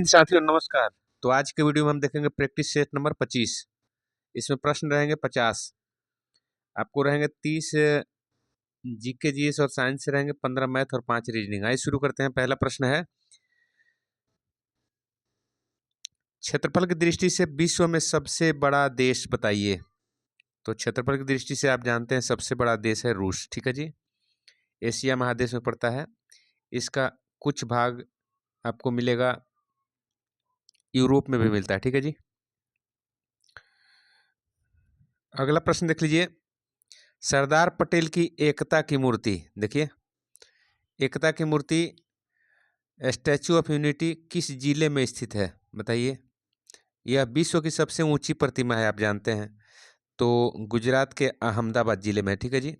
साथियों नमस्कार। तो आज के वीडियो में हम देखेंगे प्रैक्टिस सेट नंबर 25। इसमें प्रश्न रहेंगे 50। आपको रहेंगे 30 जीके जीएस और साइंस से रहेंगे, 15 मैथ और 5 रीजनिंग। आइए शुरू करते हैं। पहला प्रश्न है, क्षेत्रफल की दृष्टि से विश्व में सबसे बड़ा देश बताइए। तो क्षेत्रफल की दृष्टि से आप जानते हैं सबसे बड़ा देश है रूस। ठीक है जी, एशिया महादेश में पड़ता है। इसका कुछ भाग आपको मिलेगा यूरोप में भी मिलता है। ठीक है जी। अगला प्रश्न देख लीजिए, सरदार पटेल की एकता की मूर्ति। देखिए, एकता की मूर्ति स्टैचू ऑफ यूनिटी किस जिले में स्थित है बताइए। यह विश्व की सबसे ऊंची प्रतिमा है, आप जानते हैं। तो गुजरात के अहमदाबाद जिले में है। ठीक है जी।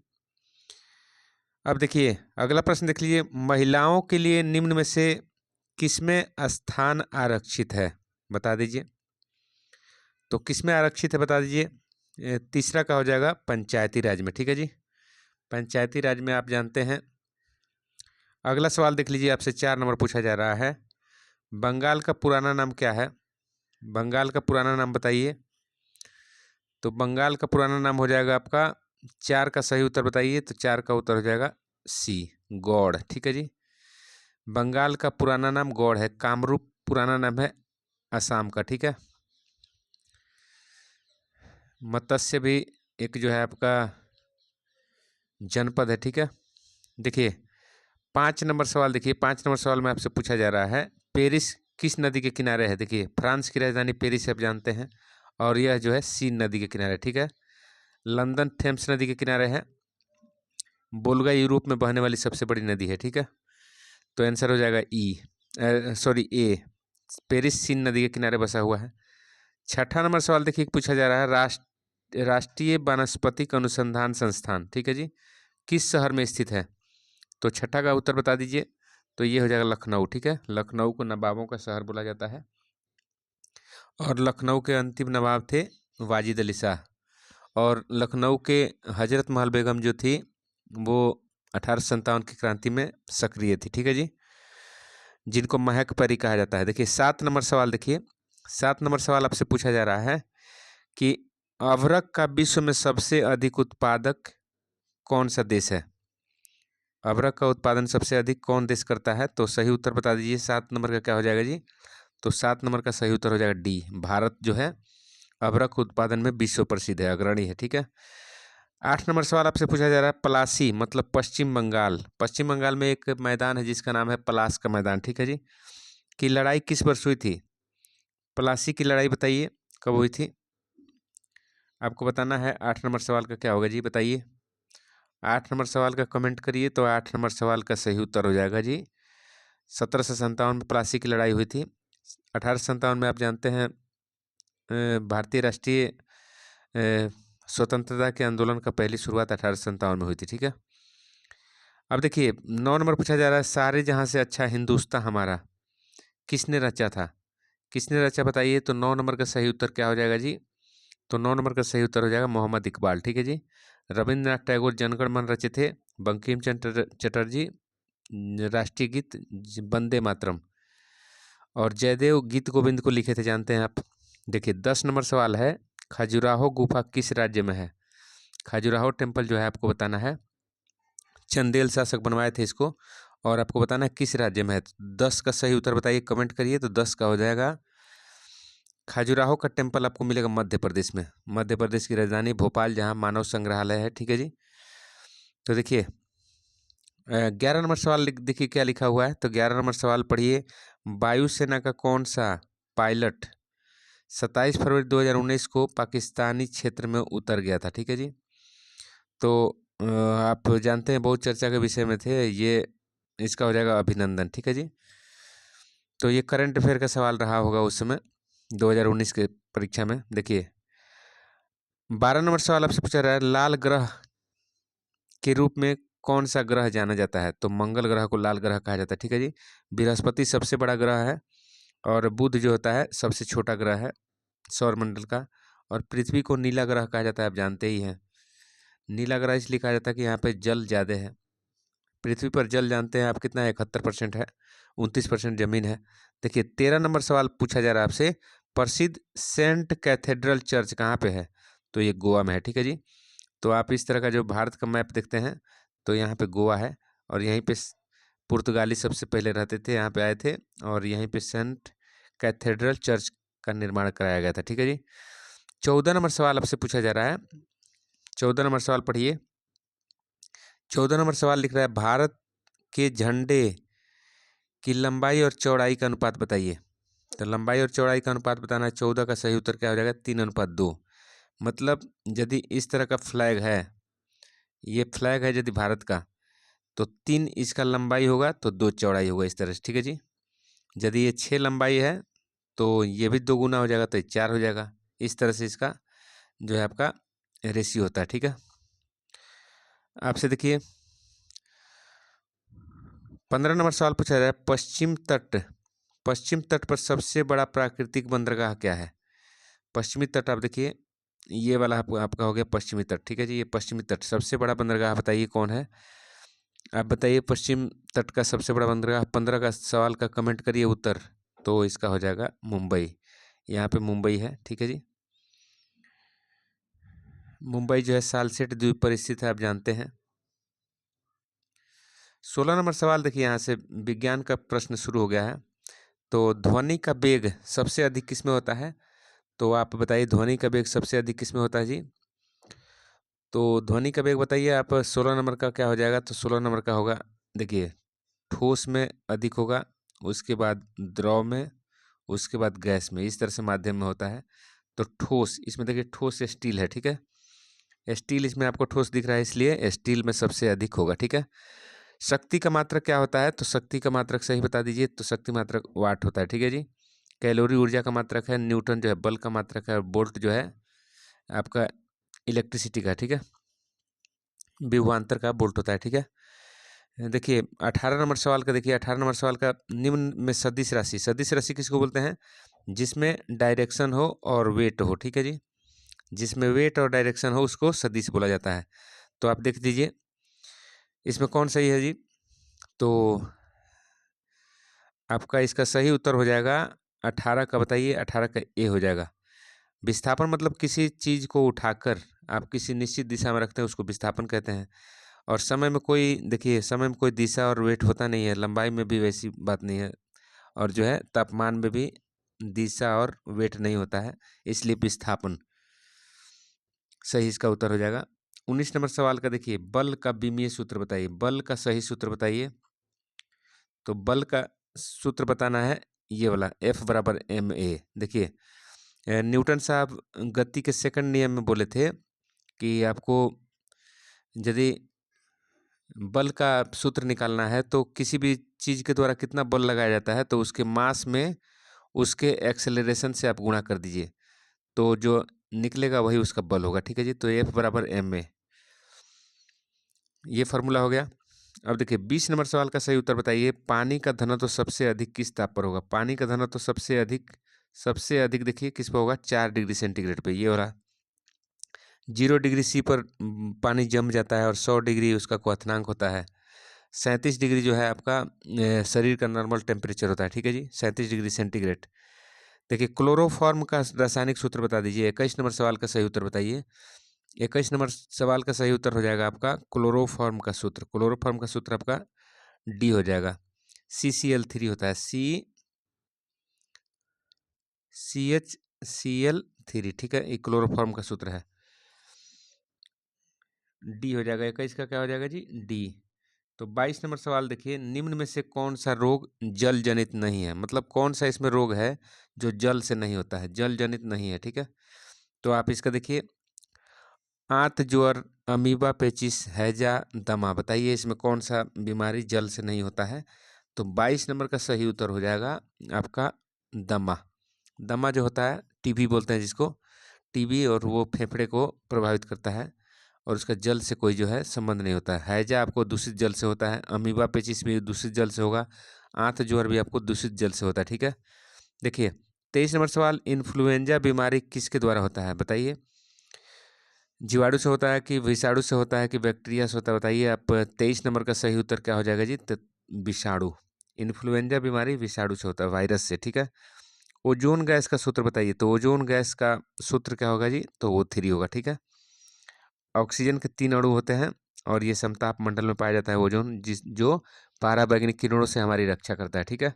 अब देखिए अगला प्रश्न देख लीजिए, महिलाओं के लिए निम्न में से किसमें स्थान आरक्षित है बता दीजिए। तो किसमें आरक्षित है बता दीजिए। तीसरा का हो जाएगा पंचायती राज में। ठीक है जी, पंचायती राज में आप जानते हैं। अगला सवाल देख लीजिए, आपसे 4 नंबर पूछा जा रहा है, बंगाल का पुराना नाम क्या है। बंगाल का पुराना नाम बताइए। तो बंगाल का पुराना नाम हो जाएगा आपका, 4 का सही उत्तर बताइए। तो 4 का उत्तर हो जाएगा सी, गौड़। ठीक है जी, बंगाल का पुराना नाम गौड़ है। कामरूप पुराना नाम है असम का। ठीक है, मत्स्य भी एक जो है आपका जनपद है। ठीक है, देखिए 5 नंबर सवाल देखिए, 5 नंबर सवाल में आपसे पूछा जा रहा है, पेरिस किस नदी के किनारे है। देखिए फ्रांस की राजधानी पेरिस आप जानते हैं, और यह जो है सीन नदी के किनारे। ठीक है, लंदन थेम्स नदी के किनारे है। वोल्गा यूरोप में बहने वाली सबसे बड़ी नदी है। ठीक है, तो आंसर हो जाएगा ए, पेरिस सीन नदी के किनारे बसा हुआ है। 6ठा नंबर सवाल देखिए पूछा जा रहा है, राष्ट्रीय वानस्पतिक अनुसंधान संस्थान, ठीक है जी, किस शहर में स्थित है। तो 6ठा का उत्तर बता दीजिए। तो ये हो जाएगा लखनऊ। ठीक है, लखनऊ को नवाबों का शहर बोला जाता है, और लखनऊ के अंतिम नवाब थे वाजिद अली शाह। और लखनऊ के हजरत महल बेगम जो थी वो 1857 की क्रांति में सक्रिय थी। ठीक है जी, जिनको महक परी कहा जाता है। देखिए 7 नंबर सवाल देखिए, 7 नंबर सवाल आपसे पूछा जा रहा है कि अभ्रक का विश्व में सबसे अधिक उत्पादक कौन सा देश है। अभ्रक का उत्पादन सबसे अधिक कौन देश करता है। तो सही उत्तर बता दीजिए। 7 नंबर का क्या हो जाएगा जी। तो 7 नंबर का सही उत्तर हो जाएगा डी, भारत जो है अभ्रक उत्पादन में विश्व प्रसिद्ध है, अग्रणी है। ठीक है, 8 नंबर सवाल आपसे पूछा जा रहा है, पलासी मतलब पश्चिम बंगाल। पश्चिम बंगाल में एक मैदान है जिसका नाम है पलास का मैदान। ठीक है जी, की लड़ाई किस वर्ष हुई थी। पलासी की लड़ाई बताइए कब हुई थी, आपको बताना है। 8 नंबर सवाल का क्या होगा जी बताइए। 8 नंबर सवाल का कमेंट करिए। तो 8 नंबर सवाल का सही उत्तर हो जाएगा जी 1757 में प्लासी की लड़ाई हुई थी। 1857 में आप जानते हैं भारतीय राष्ट्रीय स्वतंत्रता के आंदोलन का पहली शुरुआत 1857 में हुई थी। ठीक है, अब देखिए 9 नंबर पूछा जा रहा है, सारे जहां से अच्छा हिंदुस्तान हमारा किसने रचा था। किसने रचा बताइए। तो 9 नंबर का सही उत्तर क्या हो जाएगा जी। तो 9 नंबर का सही उत्तर हो जाएगा मोहम्मद इकबाल। ठीक है जी, रविंद्रनाथ टैगोर जनगण मन रचे थे। बंकिम चंद्र चटर्जी राष्ट्रीय गीत वंदे मातरम, और जयदेव गीत गोविंद को लिखे थे, जानते हैं आप। देखिए 10 नंबर सवाल है, खजुराहो गुफा किस राज्य में है। खजुराहो टेम्पल जो है आपको बताना है, चंदेल शासक बनवाए थे इसको, और आपको बताना है किस राज्य में है। 10 का सही उत्तर बताइए, कमेंट करिए। तो 10 का हो जाएगा, खजुराहो का टेम्पल आपको मिलेगा मध्य प्रदेश में, मध्य प्रदेश की राजधानी भोपाल, जहाँ मानव संग्रहालय है। ठीक है जी, तो देखिए 11 नंबर सवाल देखिए क्या लिखा हुआ है। तो 11 नंबर सवाल पढ़िए, वायुसेना का कौन सा पायलट 27 फरवरी 2019 को पाकिस्तानी क्षेत्र में उतर गया था। ठीक है जी, तो आप जानते हैं बहुत चर्चा के विषय में थे ये, इसका हो जाएगा अभिनंदन। ठीक है जी, तो ये करंट अफेयर का सवाल रहा होगा उस समय 2019 के परीक्षा में। देखिए 12 नंबर सवाल आपसे पूछा रहा है, लाल ग्रह के रूप में कौन सा ग्रह जाना जाता है। तो मंगल ग्रह को लाल ग्रह कहा जाता है। ठीक है जी, बृहस्पति सबसे बड़ा ग्रह है, और बुध जो होता है सबसे छोटा ग्रह है सौरमंडल का, और पृथ्वी को नीला ग्रह कहा जाता है, आप जानते ही हैं। नीला ग्रह इसलिए कहा जाता है कि यहाँ पे जल ज़्यादा है। पृथ्वी पर जल जानते हैं आप कितना है, 71% है। 29% जमीन है। देखिए 13 नंबर सवाल पूछा जा रहा है आपसे, प्रसिद्ध सेंट कैथेड्रल चर्च कहाँ पे है? तो ये गोवा में है, ठीक है जी। तो आप इस तरह का जो भारत का मैप देखते हैं तो यहाँ पे गोवा है, और यहीं पे पुर्तगाली सबसे पहले रहते थे, यहाँ पे आए थे, और यहीं पे सेंट कैथेड्रल चर्च का निर्माण कराया गया था, ठीक है जी। 14 नंबर सवाल आपसे पूछा जा रहा है। 14 नंबर सवाल पढ़िए। 14 नंबर सवाल लिख रहा है, भारत के झंडे की लंबाई और चौड़ाई का अनुपात बताइए। तो लंबाई और चौड़ाई का अनुपात बताना है। 14 का सही उत्तर क्या हो जाएगा? 3:2। मतलब यदि इस तरह का फ्लैग है, ये फ्लैग है यदि भारत का, तो 3 इसका लंबाई होगा तो 2 चौड़ाई होगा, इस तरह से, ठीक है जी। यदि ये 6 लंबाई है तो ये भी 2 गुना हो जाएगा, तो ये 4 हो जाएगा। इस तरह से इसका जो है आपका रेशियो होता है, ठीक है। आपसे देखिए 15 नंबर सवाल पूछा जा रहा है, पश्चिम तट पर सबसे बड़ा प्राकृतिक बंदरगाह क्या है? पश्चिमी तट, आप देखिए ये वाला आपका हो गया पश्चिमी तट, ठीक है जी। ये पश्चिमी तट, सबसे बड़ा बंदरगाह बताइए कौन है? आप बताइए पश्चिम तट का सबसे बड़ा बंदरगाह। 15 का सवाल का कमेंट करिए उत्तर, तो इसका हो जाएगा मुंबई। यहाँ पे मुंबई है, ठीक है जी। मुंबई जो है सालसेट द्वीप पर स्थित है, आप जानते हैं। 16 नंबर सवाल देखिए, यहाँ से विज्ञान का प्रश्न शुरू हो गया है। तो ध्वनि का वेग सबसे अधिक किसमें होता है? तो आप बताइए ध्वनि का वेग सबसे अधिक किसमें होता है जी? तो ध्वनि का वेग बताइए आप। 16 नंबर का क्या हो जाएगा? तो 16 नंबर का होगा, देखिए ठोस में अधिक होगा, उसके बाद द्रव में, उसके बाद गैस में, इस तरह से माध्यम में होता है। तो ठोस, इसमें देखिए ठोस स्टील है, ठीक है। स्टील इसमें आपको ठोस दिख रहा है, इसलिए स्टील में सबसे अधिक होगा, ठीक है। शक्ति का मात्रक क्या होता है? तो शक्ति का मात्रक सही बता दीजिए। तो शक्ति मात्रक वाट होता है, ठीक है जी। कैलोरी ऊर्जा का मात्रक है, न्यूटन जो है बल का मात्रक है, और बोल्ट जो है आपका इलेक्ट्रिसिटी का, ठीक है, विभवांतर का बोल्ट होता है, ठीक है। देखिए 18 नंबर सवाल का, देखिए 18 नंबर सवाल का, निम्न में सदिश राशि किसको बोलते हैं? जिसमें डायरेक्शन हो और वेट हो, ठीक है जी। जिसमें वेट और डायरेक्शन हो उसको सदिश बोला जाता है। तो आप देख दीजिए इसमें कौन सही है जी? तो आपका इसका सही उत्तर हो जाएगा 18 का, बताइए 18 का ए हो जाएगा। विस्थापन मतलब किसी चीज़ को उठाकर आप किसी निश्चित दिशा में रखते हैं, उसको विस्थापन कहते हैं। और समय में कोई, देखिए समय में कोई दिशा और वेट होता नहीं है, लंबाई में भी वैसी बात नहीं है, और जो है तापमान में भी दिशा और वेट नहीं होता है, इसलिए विस्थापन सही इसका उत्तर हो जाएगा। 19 नंबर सवाल का देखिए, बल का विमीय सूत्र बताइए। बल का सही सूत्र बताइए। तो बल का सूत्र बताना है ये वाला, F बराबर ma। देखिए न्यूटन साहब गति के सेकंड नियम में बोले थे कि आपको यदि बल का सूत्र निकालना है तो किसी भी चीज़ के द्वारा कितना बल लगाया जाता है, तो उसके मास में उसके एक्सेलरेशन से आप गुणा कर दीजिए, तो जो निकलेगा वही उसका बल होगा, ठीक है जी। तो F बराबर ma, ये फार्मूला हो गया। अब देखिए 20 नंबर सवाल का सही उत्तर बताइए। पानी का घनत्व सबसे अधिक किस ताप पर होगा? पानी का घनत्व सबसे अधिक देखिए किस पर होगा? 4 डिग्री सेंटीग्रेड पे। ये हो रहा 0 डिग्री सी पर पानी जम जाता है, और 100 डिग्री उसका क्वथनांक होता है। 37 डिग्री जो है आपका शरीर का नॉर्मल टेम्परेचर होता है, ठीक है जी, 37 डिग्री सेंटीग्रेड। देखिए क्लोरोफॉर्म का रासायनिक सूत्र बता दीजिए। 21 नंबर सवाल का सही उत्तर बताइए। 21 नंबर सवाल का सही उत्तर हो जाएगा आपका क्लोरोफॉर्म का सूत्र। क्लोरोफॉर्म का सूत्र आपका डी हो जाएगा। CCl3 होता है, CHCl3, ठीक है, ये क्लोरोफॉर्म का सूत्र है। डी हो जाएगा। 21 का क्या हो जाएगा जी? डी। तो 22 नंबर सवाल देखिए, निम्न में से कौन सा रोग जल जनित नहीं है? मतलब कौन सा इसमें रोग है जो जल से नहीं होता है, जल जनित नहीं है, ठीक है। तो आप इसका देखिए, आंत ज्वर, अमीबा पेचिस, हैजा, दमा, बताइए इसमें कौन सा बीमारी जल से नहीं होता है? तो 22 नंबर का सही उत्तर हो जाएगा आपका दमा। दमा जो होता है, टीबी बोलते हैं जिसको, टीबी, और वो फेफड़े को प्रभावित करता है, और उसका जल से कोई जो है संबंध नहीं होता है। हैजा आपको दूषित जल से होता है, अमीबा पेचिस भी दूषित जल से होगा, आंत ज्वर भी आपको दूषित जल से होता है, ठीक है। देखिए 23 नंबर सवाल, इन्फ्लुएंजा बीमारी किसके द्वारा होता है? बताइए, जीवाणु से होता है कि विषाणु से होता है कि बैक्टीरिया से होता है? बताइए आप। 23 नंबर का सही उत्तर क्या हो जाएगा जी? तो विषाणु। इन्फ्लुएंजा बीमारी विषाणु से होता है, वायरस से, ठीक है। ओजोन गैस का सूत्र बताइए, तो ओजोन गैस का सूत्र क्या होगा जी, तो O3 होगा, ठीक है। ऑक्सीजन के 3 अणु होते हैं और ये समताप मंडल में पाया जाता है ओजोन, जो पराबैंगनी किरणों से हमारी रक्षा करता है, ठीक है।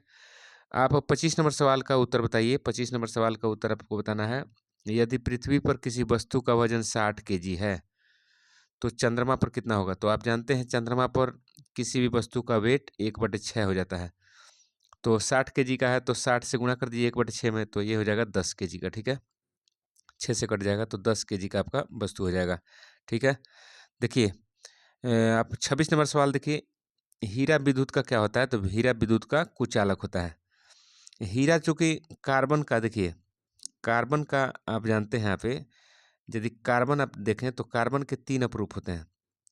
आप 25 नंबर सवाल का उत्तर बताइए। 25 नंबर सवाल का उत्तर आपको बताना है, यदि पृथ्वी पर किसी वस्तु का वजन 60 kg है तो चंद्रमा पर कितना होगा। तो आप जानते हैं चंद्रमा पर किसी भी वस्तु का वेट 1/6 हो जाता है। तो 60 kg का है तो 60 से गुणा कर दीजिए 1/6 में, तो ये हो जाएगा 10 kg का, ठीक है। 6 से कट जाएगा तो 10 kg का आपका वस्तु हो जाएगा, ठीक है। देखिए आप 26 नंबर सवाल देखिए, हीरा विद्युत का क्या होता है, तो हीरा विद्युत का कुचालक होता है। हीरा चूंकि कार्बन का, देखिए कार्बन का आप जानते हैं यहाँ पे, यदि कार्बन आप देखें तो कार्बन के 3 अपरूप होते हैं।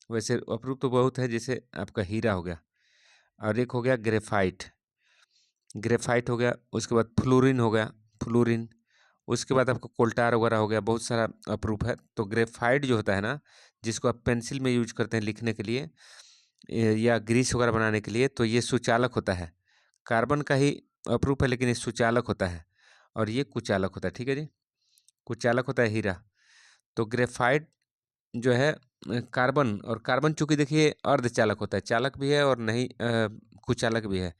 वैसे अपरूप तो बहुत है, जैसे आपका हीरा हो गया और एक हो गया ग्रेफाइट, ग्रेफाइट हो गया, उसके बाद फ्लोरीन हो गया, फ्लोरीन, उसके बाद आपका कोल्टार वगैरह हो गया, बहुत सारा अपरूप है। तो ग्रेफाइट जो होता है ना, जिसको आप पेंसिल में यूज करते हैं लिखने के लिए या ग्रीस वगैरह बनाने के लिए, तो ये सुचालक होता है। कार्बन का ही अपरूप है लेकिन ये सुचालक होता है और ये कुचालक होता है, ठीक है जी। कुचालक होता है हीरा। तो ग्रेफाइट जो है कार्बन, और कार्बन चूंकि देखिए अर्धचालक होता है, चालक भी है और नहीं कुचालक भी है।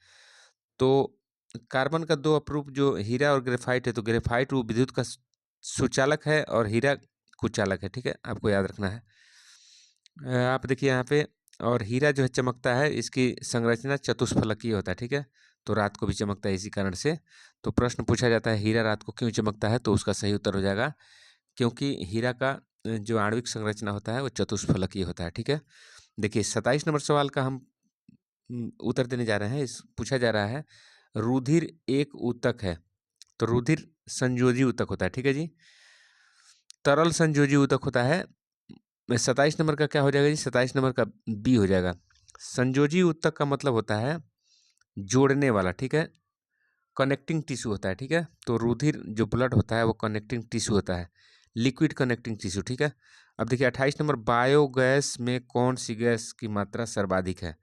तो कार्बन का 2 अपरूप जो हीरा और ग्रेफाइट है, तो ग्रेफाइट वो विद्युत का सुचालक है और हीरा कुचालक है, ठीक है, आपको याद रखना है। आप देखिए यहाँ पे, और हीरा जो है चमकता है, इसकी संरचना चतुष्फलकीय होता है, ठीक है। तो रात को भी चमकता है इसी कारण से। तो प्रश्न पूछा जाता है हीरा रात को क्यों चमकता है, तो उसका सही उत्तर हो जाएगा क्योंकि हीरा का जो आणविक संरचना होता है वो चतुष्फलकीय होता है, ठीक है। देखिए 27 नंबर सवाल का हम उत्तर देने जा रहे हैं। इस पूछा जा रहा है, रुधिर एक ऊतक है, तो रुधिर संयोजी ऊतक होता है, ठीक है जी। तरल संयोजी ऊतक होता है। 27 नंबर का क्या हो जाएगा जी, 27 नंबर का बी हो जाएगा। संयोजी ऊतक का मतलब होता है जोड़ने वाला, ठीक है, कनेक्टिंग टिश्यू होता है, ठीक है। तो रुधिर जो ब्लड होता है वो कनेक्टिंग टिश्यू होता है, लिक्विड कनेक्टिंग टिश्यू, ठीक है। अब देखिए 28 नंबर, बायोगैस में कौन सी गैस की मात्रा सर्वाधिक है।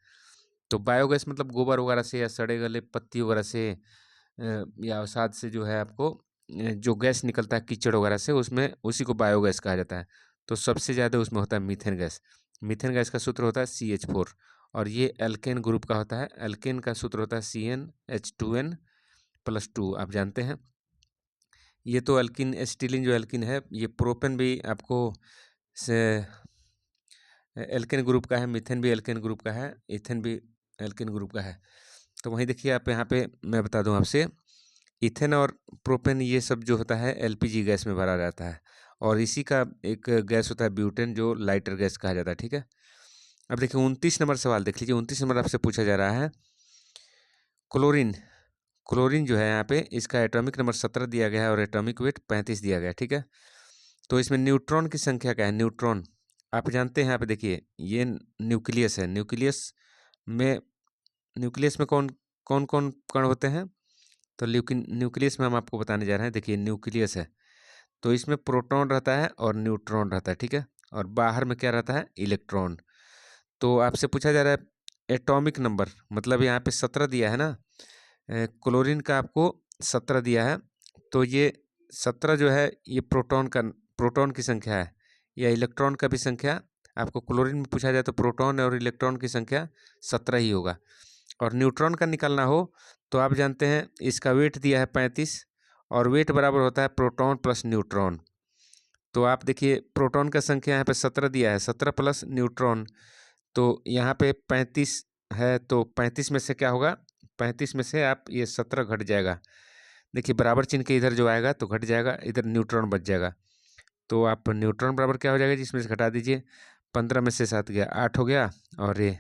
तो बायोगैस मतलब गोबर वगैरह से या सड़े गले पत्ती वगैरह से या अवसाद से जो है आपको जो गैस निकलता है कीचड़ वगैरह से, उसमें उसी को बायोगैस कहा जाता है। तो सबसे ज़्यादा उसमें होता है मीथेन गैस। मीथेन गैस का सूत्र होता है CH4 और ये एल्केन ग्रुप का होता है। एल्केन का सूत्र होता है CnH2n+2, आप जानते हैं। ये तो एल्किन एसिटिलीन जो एल्किन है, ये प्रोपेन भी आपको से एल्केन ग्रुप का है, मीथेन भी एल्केन ग्रुप का है, इथेन भी एल्केन ग्रुप का है। तो वहीं देखिए आप यहाँ पे मैं बता दूं आपसे, इथेन और प्रोपेन ये सब जो होता है LPG गैस में भरा रहता है और इसी का एक गैस होता है ब्यूटेन, जो लाइटर गैस कहा जाता है, ठीक है। अब देखिए 29 नंबर सवाल देख लीजिए। 29 नंबर आपसे पूछा जा रहा है, क्लोरीन, क्लोरीन जो है यहाँ पे इसका एटॉमिक नंबर 17 दिया गया है और एटॉमिक वेट 35 दिया गया है, ठीक है। तो इसमें न्यूट्रॉन की संख्या क्या है, न्यूट्रॉन आप जानते हैं। यहाँ पे देखिए ये न्यूक्लियस है, में न्यूक्लियस में कौन कौन कौन कण होते हैं, तो न्यूक्लियस में हम आपको बताने जा रहे हैं। देखिए न्यूक्लियस है तो इसमें प्रोटॉन रहता है और न्यूट्रॉन रहता है, ठीक है। और बाहर में क्या रहता है, इलेक्ट्रॉन। तो आपसे पूछा जा रहा है एटॉमिक नंबर, मतलब यहाँ पे 17 दिया है ना, क्लोरीन का आपको 17 दिया है। तो ये 17 जो है ये प्रोटॉन की संख्या है या इलेक्ट्रॉन का भी संख्या। आपको क्लोरीन में पूछा जाए तो प्रोटॉन और इलेक्ट्रॉन की संख्या 17 ही होगा। और न्यूट्रॉन का निकालना हो तो आप जानते हैं इसका वेट दिया है 35 और वेट बराबर होता है प्रोटॉन प्लस न्यूट्रॉन। तो आप देखिए प्रोटॉन का संख्या यहाँ पे 17 दिया है, 17 प्लस न्यूट्रॉन, तो यहाँ पे 35 है। तो 35 में से क्या होगा, 35 में से आप ये 17 घट जाएगा। देखिए बराबर चिन्ह के इधर जो आएगा तो घट जाएगा, इधर न्यूट्रॉन बच जाएगा। तो आप न्यूट्रॉन बराबर क्या हो जाएगा जिसमें से घटा दीजिए, 15 में से 7 गया 8 हो गया और ये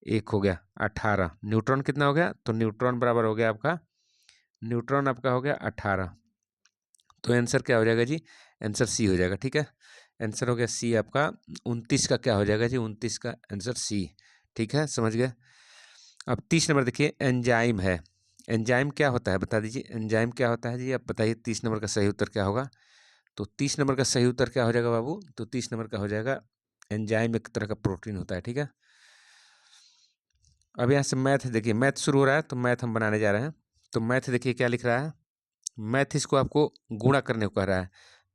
1 हो गया 18। न्यूट्रॉन कितना हो गया, तो न्यूट्रॉन बराबर हो गया आपका, न्यूट्रॉन आपका हो गया 18। तो आंसर क्या हो जाएगा जी, आंसर सी हो जाएगा, ठीक है। आंसर हो गया सी आपका। 29 का क्या हो जाएगा जी, 29 का आंसर सी, ठीक है, समझ गए। अब 30 नंबर देखिए, एंजाइम है। एंजाइम क्या होता है बता दीजिए, एंजाइम क्या होता है जी, आप बताइए 30 नंबर का सही उत्तर क्या होगा। तो 30 नंबर का सही उत्तर क्या हो जाएगा बाबू, तो 30 नंबर का हो जाएगा एंजाइम एक तरह का प्रोटीन होता है, ठीक है। अब यहाँ से मैथ देखिए, मैथ शुरू हो रहा है तो मैथ हम बनाने जा रहे हैं। तो मैथ देखिए क्या लिख रहा है, मैथ इसको आपको गुणा करने को कह रहा है।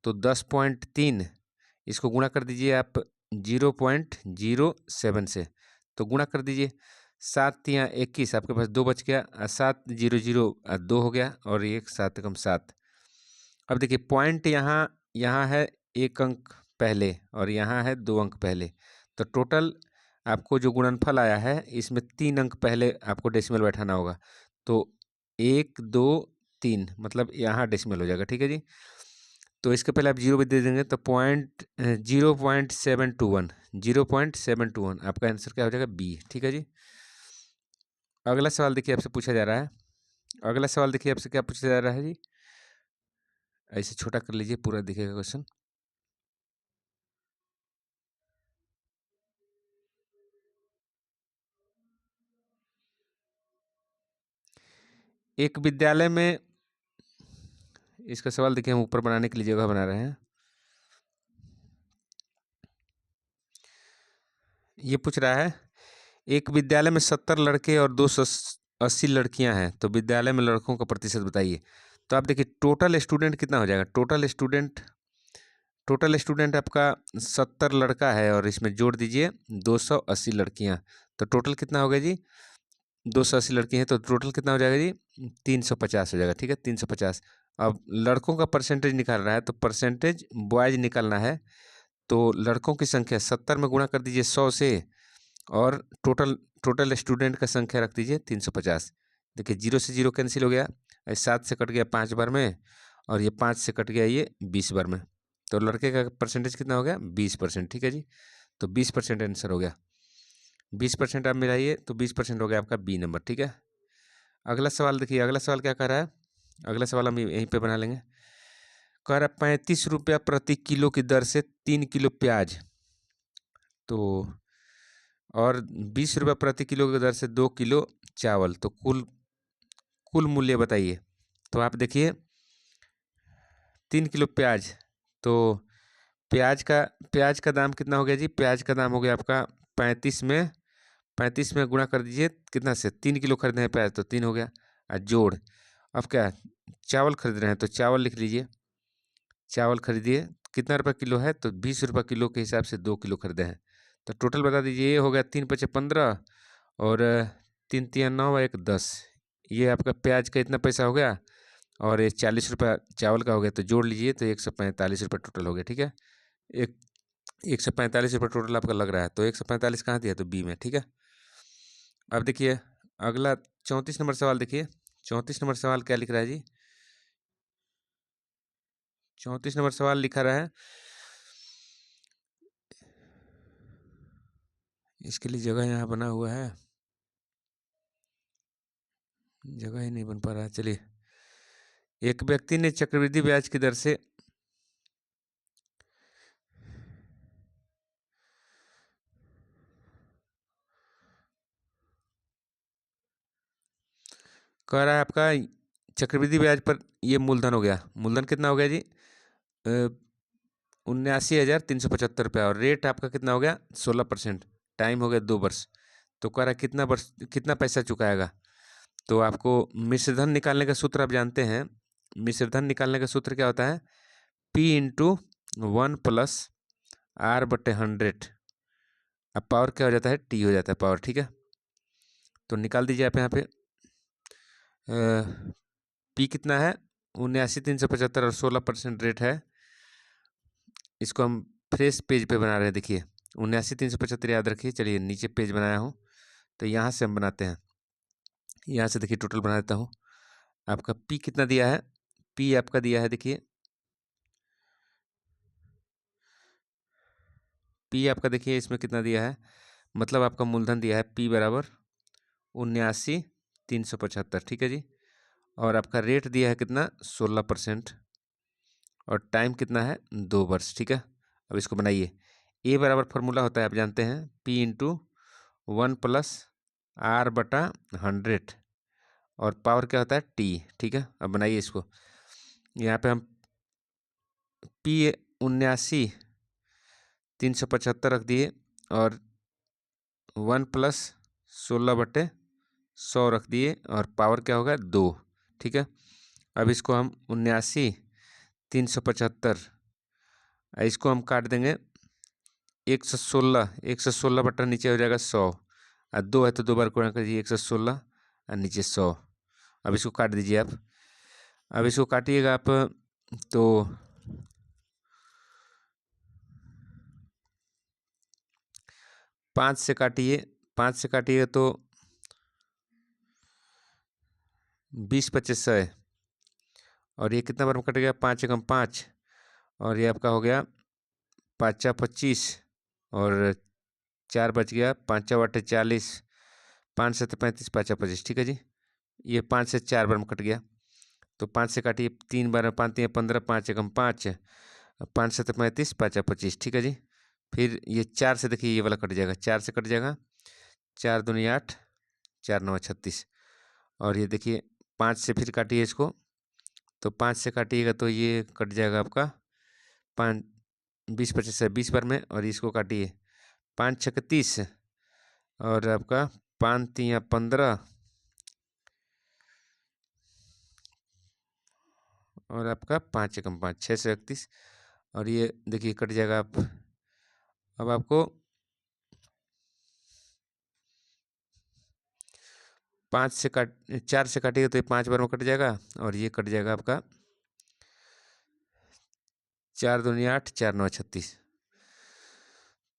तो 10.3 इसको गुणा कर दीजिए आप 0.07 से, तो गुणा कर दीजिए। 7×21 आपके पास 2 बच गया, 7 0 0 2 हो गया, और एक 7 कम 7। अब देखिए पॉइंट यहाँ है 1 अंक पहले और यहाँ है 2 अंक पहले, तो टोटल आपको जो गुणनफल आया है इसमें 3 अंक पहले आपको डेसिमल बैठाना होगा। तो 1 2 3 मतलब यहाँ डेसिमल हो जाएगा, ठीक है जी। तो इसके पहले आप 0 भी दे देंगे तो 0.721 आपका आंसर क्या हो जाएगा, बी, ठीक है जी। अगला सवाल देखिए आपसे पूछा जा रहा है, अगला सवाल देखिए आपसे क्या पूछा जा रहा है जी, ऐसे छोटा कर लीजिए पूरा दिखेगा क्वेश्चन। एक विद्यालय में, इसका सवाल देखिए हम ऊपर बनाने के लिए जगह बना रहे हैं। ये पूछ रहा है एक विद्यालय में 70 लड़के और 280 लड़कियां हैं, तो विद्यालय में लड़कों का प्रतिशत बताइए। तो आप देखिए टोटल स्टूडेंट कितना हो जाएगा, टोटल स्टूडेंट आपका 70 लड़का है और इसमें जोड़ दीजिए 280 लड़कियां, तो टोटल कितना हो गया जी, 280 लड़की हैं तो टोटल कितना हो जाएगा जी, 350 हो जाएगा, ठीक है 350। अब लड़कों का परसेंटेज निकाल रहा है तो परसेंटेज बॉयज निकालना है, तो लड़कों की संख्या 70 में गुणा कर दीजिए 100 से, और टोटल स्टूडेंट का संख्या रख दीजिए 350। देखिए 0 से 0 कैंसिल हो गया, 7 से कट गया 5 बार में, और ये 5 से कट गया ये 20 बार में, तो लड़के का परसेंटेज कितना हो गया, 20%, ठीक है जी। तो 20% आंसर हो गया, 20% आप मिलाइए तो 20% हो गया आपका बी नंबर, ठीक है। अगला सवाल देखिए, अगला सवाल क्या कर रहा है, अगला सवाल हम यहीं पे बना लेंगे। कह रहा 35 रुपया प्रति किलो की दर से 3 किलो प्याज, तो और 20 रुपया प्रति किलो की दर से 2 किलो चावल, तो कुल कुल मूल्य बताइए। तो आप देखिए 3 किलो प्याज, तो प्याज का दाम कितना हो गया जी, प्याज का दाम हो गया आपका 35 में गुणा कर दीजिए कितना से, 3 किलो खरीदे हैं प्याज तो 3 हो गया, और जोड़ अब क्या चावल खरीद रहे हैं तो चावल लिख लीजिए, चावल खरीदिए कितना रुपये किलो है, तो 20 रुपये किलो के हिसाब से 2 किलो खरीदे हैं, तो टोटल बता दीजिए। ये हो गया 3×5 = 15 और 3×3 = 9 1 10, ये आपका प्याज का इतना पैसा हो गया, और ये 40 रुपये चावल का हो गया, तो जोड़ लीजिए तो 145 रुपये टोटल हो गया, ठीक है। एक 145 रुपये टोटल आपका लग रहा है, तो 145 कहाँ दिया, तो बी में, ठीक है। अब देखिए अगला 34 नंबर सवाल देखिए, 34 नंबर सवाल क्या लिख रहा है जी, 34 नंबर सवाल लिखा रहा है, इसके लिए जगह यहाँ बना हुआ है, जगह ही नहीं बन पा रहा है, चलिए। एक व्यक्ति ने चक्रवृद्धि ब्याज की दर से कह रहा है आपका चक्रवृद्धि ब्याज पर ये मूलधन हो गया, मूलधन कितना हो गया जी, 79,375 रुपया, और रेट आपका कितना हो गया 16%, टाइम हो गया 2 वर्ष, तो कह रहा है कितना पैसा चुकाएगा। तो आपको मिश्रधन निकालने का सूत्र आप जानते हैं, मिश्रधन निकालने का सूत्र क्या होता है, P×1 + R/100, अब पावर क्या हो जाता है, T हो जाता है पावर, ठीक है। तो निकाल दीजिए आप यहाँ पे, P कितना है 79,375 और 16% रेट है, इसको हम फ्रेश पेज पे बना रहे हैं, देखिए 79,375 याद रखिए, चलिए नीचे पेज बनाया हूँ, तो यहाँ से हम बनाते हैं, यहाँ से देखिए टोटल बना देता हूँ। आपका P कितना दिया है, P आपका दिया है देखिए, P आपका देखिए इसमें कितना दिया है, मतलब आपका मूलधन दिया है P = 79,375, ठीक है जी। और आपका रेट दिया है कितना 16%, और टाइम कितना है 2 वर्ष, ठीक है। अब इसको बनाइए, A बराबर फॉर्मूला होता है आप जानते हैं, P×1 + R/100, और पावर क्या होता है T, ठीक है। अब बनाइए इसको, यहाँ पे हम P 79,375 रख दिए, और 1 + 16/100 रख दिए और पावर क्या होगा 2। ठीक है, अब इसको हम 79,375 इसको हम काट देंगे 116 बटा नीचे हो जाएगा 100 और 2 है तो 2 बार गुणा कर दीजिए 116 और नीचे 100। अब इसको काट दीजिए आप। अब इसको काटिएगा आप तो 5 से काटिए, 5 से काटिएगा तो 20/25 और ये कितना बार में कट गया 5 एकम 5 और ये आपका हो गया 5×25 और 4 बच गया 5×8 = 40, 5×7 = 35, 5×25। ठीक है जी, ये 5 से 4 बार में कट गया तो 5 से काटिए 3 बार में 5×3 = 15, 5 एकम 5, 5×7 = 35, 5×25। ठीक है जी, फिर ये 4 से देखिए ये वाला कट जाएगा, 4 से कट जाएगा, 4×2 = 8, 4×9 = 36 और ये देखिए 5 से फिर काटिए इसको तो 5 से काटिएगा तो ये कट जाएगा आपका 5 20/25 है 20 बार में और इसको काटिए 5×6 = 30 और आपका 5×3 = 15 और आपका 5 एकम 5 631 और ये देखिए कट जाएगा आप। अब आपको 4 से काटिएगा तो ये 5 बार में कट जाएगा और ये कट जाएगा आपका 4×2 = 8, 4×9 = 36।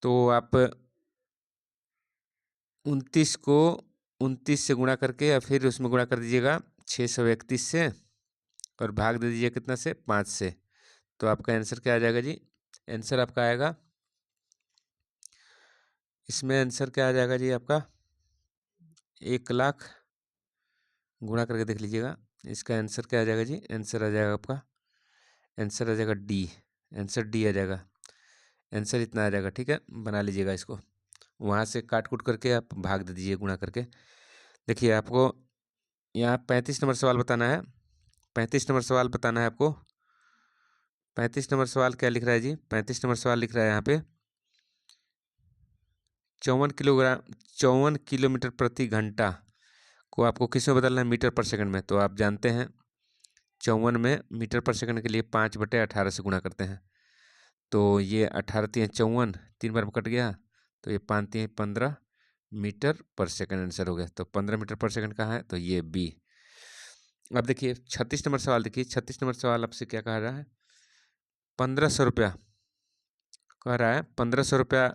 तो आप 29 को 29 से गुणा करके या फिर उसमें गुणा कर दीजिएगा 631 से और भाग दे दीजिए कितना से 5 से, तो आपका आंसर क्या आ जाएगा जी? आंसर आपका आएगा, इसमें आंसर क्या आ जाएगा जी आपका 1 लाख गुणा करके देख लीजिएगा। इसका आंसर क्या आ जाएगा जी? आंसर आ जाएगा आपका, आंसर आ जाएगा डी, आंसर डी आ जाएगा, आंसर इतना आ जाएगा। ठीक है, बना लीजिएगा इसको, वहाँ से काट कूट करके आप भाग दे दीजिए गुणा करके। देखिए आपको यहाँ 35 नंबर सवाल बताना है, 35 नंबर सवाल बताना है आपको। 35 नंबर सवाल क्या लिख रहा है जी? 35 नंबर सवाल लिख रहा है यहाँ पे 54 किलोमीटर प्रति घंटा को आपको किस में बदलना है? मीटर पर सेकंड में। तो आप जानते हैं 54 में मीटर पर सेकंड के लिए 5/18 से गुणा करते हैं, तो ये 18×3 = 54, 3 बार में कट गया तो ये 5×3 = 15 मीटर पर सेकंड आंसर हो गया। तो 15 मीटर पर सेकंड कहाँ है? तो ये बी। अब देखिए 36 नंबर सवाल, देखिए 36 नंबर सवाल आपसे क्या कह रहा है? 1500 रुपया कह रहा है, 1500 रुपया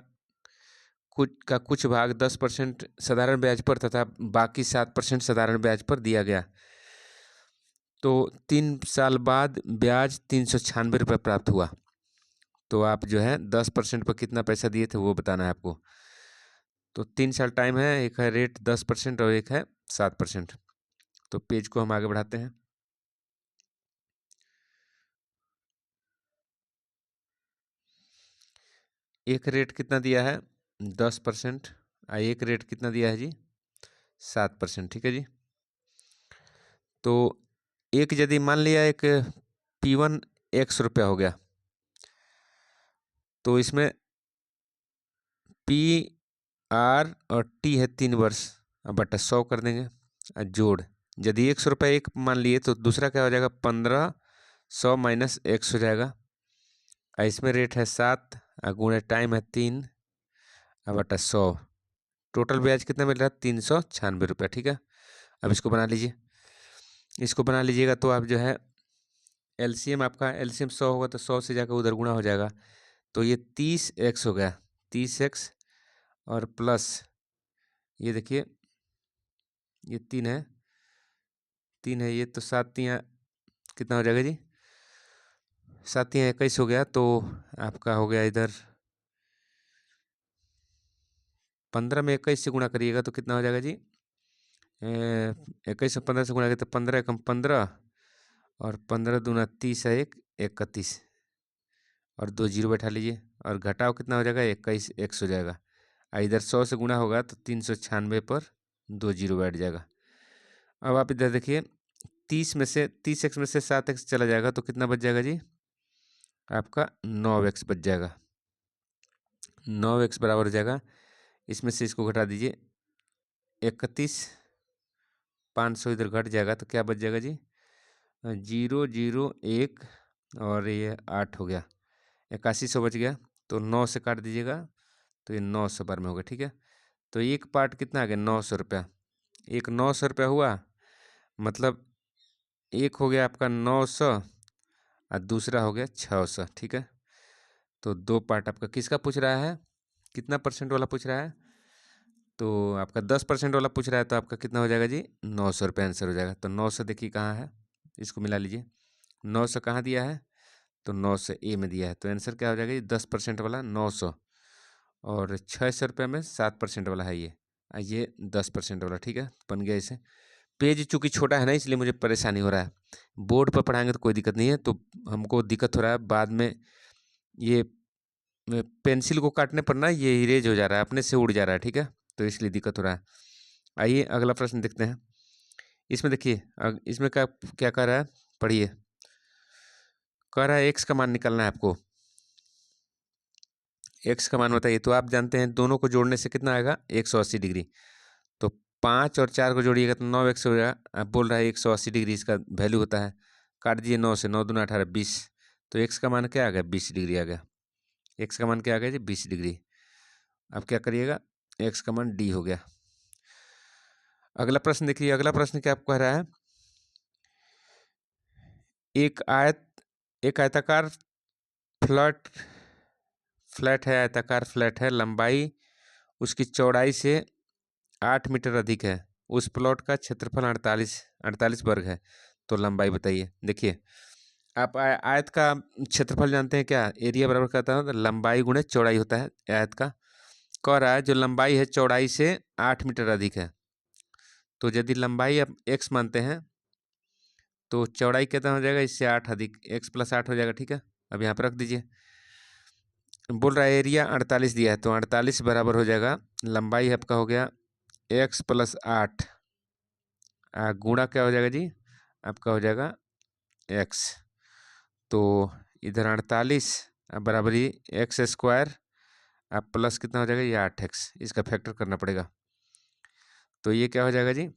कुछ भाग 10% साधारण ब्याज पर तथा बाकी 7% साधारण ब्याज पर दिया गया, तो 3 साल बाद ब्याज 396 रुपये प्राप्त हुआ। तो आप जो है 10% पर कितना पैसा दिए थे वो बताना है आपको। तो 3 साल टाइम है, एक है रेट 10% और एक है 7%। तो पेज को हम आगे बढ़ाते हैं। एक रेट कितना दिया है? 10% और एक रेट कितना दिया है जी? 7%। ठीक है जी, तो एक यदि मान लिया एक P1 100 रुपया हो गया, तो इसमें PR और T है 3 वर्ष, अब बटा 100 कर देंगे और जोड़, यदि 100 रुपये एक मान लिए तो दूसरा क्या हो जाएगा? 1500 - 100 हो जाएगा और इसमें रेट है 7 और गुणे टाइम है 3 और बटा 100, टोटल ब्याज कितना मिल रहा है? 396 रुपया। ठीक है, अब इसको बना लीजिए, इसको बना लीजिएगा तो आप जो है एलसीएम, आपका एलसीएम 100 होगा तो 100 से जाकर उधर गुणा हो जाएगा, तो ये 30x हो गया, 30x और प्लस ये देखिए ये 3 है, 3 है ये, तो 7×3 कितना हो जाएगा जी? 7×3 21 हो गया, तो आपका हो गया इधर 15 में 21 से गुणा करिएगा तो कितना हो जाएगा जी? 21 और 15 से गुणा करिए तो 15 एकम 15 और 15×2 = 30 है, 31 और 2 जीरो बैठा लीजिए और घटाओ कितना हो जाएगा? 21x हो जाएगा और इधर 100 से गुणा होगा तो 396 पर 2 जीरो बैठ जाएगा। अब आप इधर देखिए 30x में से 7x चला जाएगा तो कितना बच जाएगा जी? आपका 9x बच जाएगा, 9x बराबर हो जाएगा, इसमें से इसको घटा दीजिए 31,500 इधर घट जाएगा तो क्या बच जाएगा जी, 001 और ये 8 हो गया, 8100 बच गया। तो 9 से काट दीजिएगा तो ये 900 बार में हो गया। ठीक है, तो एक पार्ट कितना आ गया, 900 रुपया। एक 900 रुपया हुआ, मतलब एक हो गया आपका 900 और दूसरा हो गया 600। ठीक है, तो दो पार्ट आपका किसका पूछ रहा है, कितना परसेंट वाला पूछ रहा है, तो आपका 10% वाला पूछ रहा है, तो आपका कितना हो जाएगा जी, 900 रुपये आंसर हो जाएगा। तो 900 देखिए कहाँ है, इसको मिला लीजिए। 900 कहाँ दिया है, तो 900 ए में दिया है, तो आंसर क्या हो जाएगा जी, 10% वाला 900 और 600 रुपये में 7% वाला है ये 10% वाला। ठीक है, बन गया इसे। पेज चूँकि छोटा है ना, इसलिए मुझे परेशानी हो रहा है। बोर्ड पर पढ़ाएंगे तो कोई दिक्कत नहीं है, तो हमको दिक्कत हो रहा है बाद में, ये पेंसिल को काटने पर ना ये इरेज हो जा रहा है, अपने से उड़ जा रहा है। ठीक है, तो इसलिए दिक्कत हो रहा है। आइए अगला प्रश्न देखते हैं। इसमें देखिए इसमें क्या क्या कह रहा है, पढ़िए। कह रहा है एक्स का मान निकालना है आपको। एक्स का मान बताइए। तो आप जानते हैं दोनों को जोड़ने से कितना आएगा, 180 डिग्री। तो 5 और 4 को जोड़िएगा तो 9x हो जाएगा। आप बोल रहा है 180 डिग्री इसका वैल्यू होता है। काट दीजिए 9 से, 9 दूना 18, 20। तो एक्स का मान क्या आ गया, 20 डिग्री आ गया। एक्स का मान क्या आ गया जी, 20 डिग्री। अब क्या करिएगा, एक्स का मान डी हो गया। अगला प्रश्न देखिए। अगला प्रश्न क्या कह रहा है, एक आयताकार फ्लैट है, आयताकार फ्लैट है, लंबाई उसकी चौड़ाई से 8 मीटर अधिक है। उस प्लॉट का क्षेत्रफल 48 वर्ग है। तो लंबाई बताइए। देखिए आप आयत का क्षेत्रफल जानते हैं क्या, एरिया बराबर कहता है लंबाई गुणे चौड़ाई होता है आयत का। कह रहा है जो लंबाई है चौड़ाई से 8 मीटर अधिक है। तो यदि लंबाई आप x मानते हैं तो चौड़ाई कितना हो जाएगा, इससे 8 अधिक x प्लस 8 हो जाएगा। ठीक है, अब यहाँ पर रख दीजिए। बोल रहा है एरिया 48 दिया है, तो 48 बराबर हो जाएगा, लंबाई आपका हो गया x प्लस 8 गुणा क्या हो जाएगा जी, आपका हो जाएगा x। तो इधर 48 बराबरी एक्स स्क्वायर अब प्लस कितना हो जाएगा, ये 8x, इसका फैक्टर करना पड़ेगा। तो ये क्या हो जाएगा जी,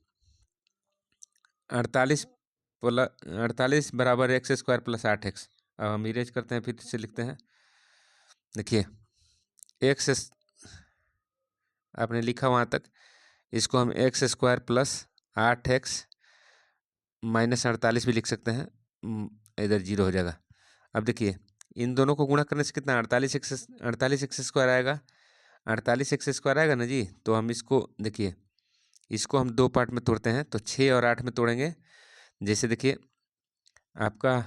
48 बराबर एक्स स्क्वायर प्लस 8x। अब हम इरेज करते हैं, फिर से लिखते हैं। देखिए एक्स आपने लिखा वहाँ तक, इसको हम x square plus 8x minus 48 भी लिख सकते हैं, इधर 0 हो जाएगा। अब देखिए इन दोनों को गुणा करने से कितना, 48x स्क्वायर आएगा। 48x स्क्वायर आएगा ना जी। तो हम इसको देखिए, इसको हम दो पार्ट में तोड़ते हैं, तो 6 और 8 में तोड़ेंगे। जैसे देखिए आपका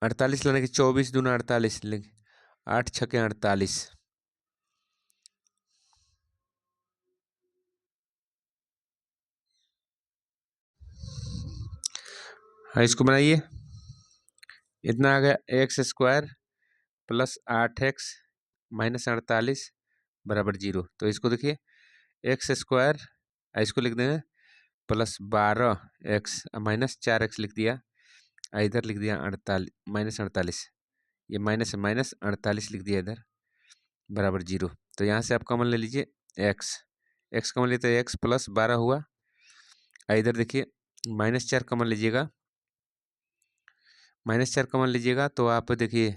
48 लाने की 24 दूना 48, 8 छके 48। हाँ इसको बनाइए, इतना आ गया x square plus 8x minus 48 बराबर 0। तो इसको देखिए एक्स स्क्वायर, इसको लिख देंगे प्लस 12x माइनस 4x लिख दिया, इधर लिख दिया 48 माइनस 48, ये माइनस माइनस 48 लिख दिया इधर बराबर 0। तो यहाँ से आप कॉमन ले लीजिए एक्स कॉमन लेते हैं, एक्स प्लस 12 हुआ। इधर देखिए -4 कॉमन लीजिएगा, -4 कॉमन लीजिएगा तो आप देखिए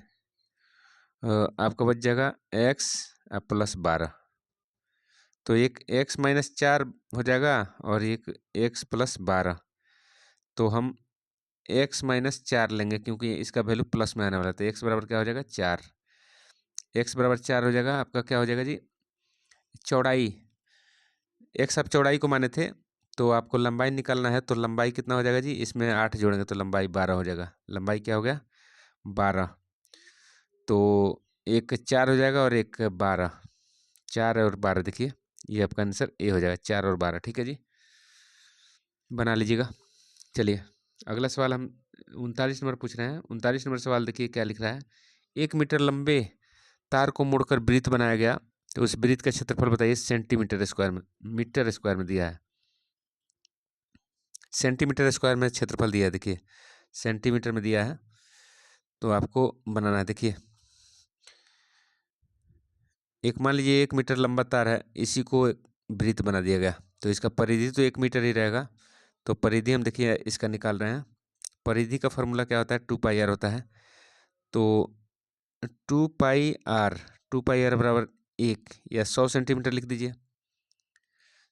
आपका बच जाएगा एक्स प्लस 12। तो एक x माइनस 4 हो जाएगा और एक x प्लस 12। तो हम x माइनस 4 लेंगे क्योंकि इसका वैल्यू प्लस में आने वाला है। तो x बराबर क्या हो जाएगा, 4। x बराबर 4 हो जाएगा, आपका क्या हो जाएगा जी, चौड़ाई। x आप चौड़ाई को माने थे, तो आपको लंबाई निकालना है। तो लंबाई कितना हो जाएगा जी, इसमें 8 जोड़ेंगे तो लंबाई 12 हो जाएगा। लंबाई क्या हो गया, 12। तो एक 4 हो जाएगा और एक 12, 4 और 12 देखिए ये आपका आंसर ए हो जाएगा, 4 और 12। ठीक है जी, बना लीजिएगा। चलिए अगला सवाल हम 39 नंबर पूछ रहे हैं। 39 नंबर सवाल देखिए क्या लिख रहा है, 1 मीटर लंबे तार को मोड़कर वृत्त बनाया गया, तो उस वृत्त का क्षेत्रफल बताइए सेंटीमीटर स्क्वायर में। मीटर स्क्वायर में दिया है, सेंटीमीटर स्क्वायर में क्षेत्रफल दिया है। देखिए सेंटीमीटर में दिया है, तो आपको बनाना है। देखिए एक मान लीजिए 1 मीटर लंबा तार है, इसी को वृत्त बना दिया गया, तो इसका परिधि तो 1 मीटर ही रहेगा। तो परिधि हम देखिए इसका निकाल रहे हैं। परिधि का फॉर्मूला क्या होता है, 2 पाई आर होता है। तो 2 पाई आर, 2 पाई आर बराबर 1 या 100 सेंटीमीटर लिख दीजिए,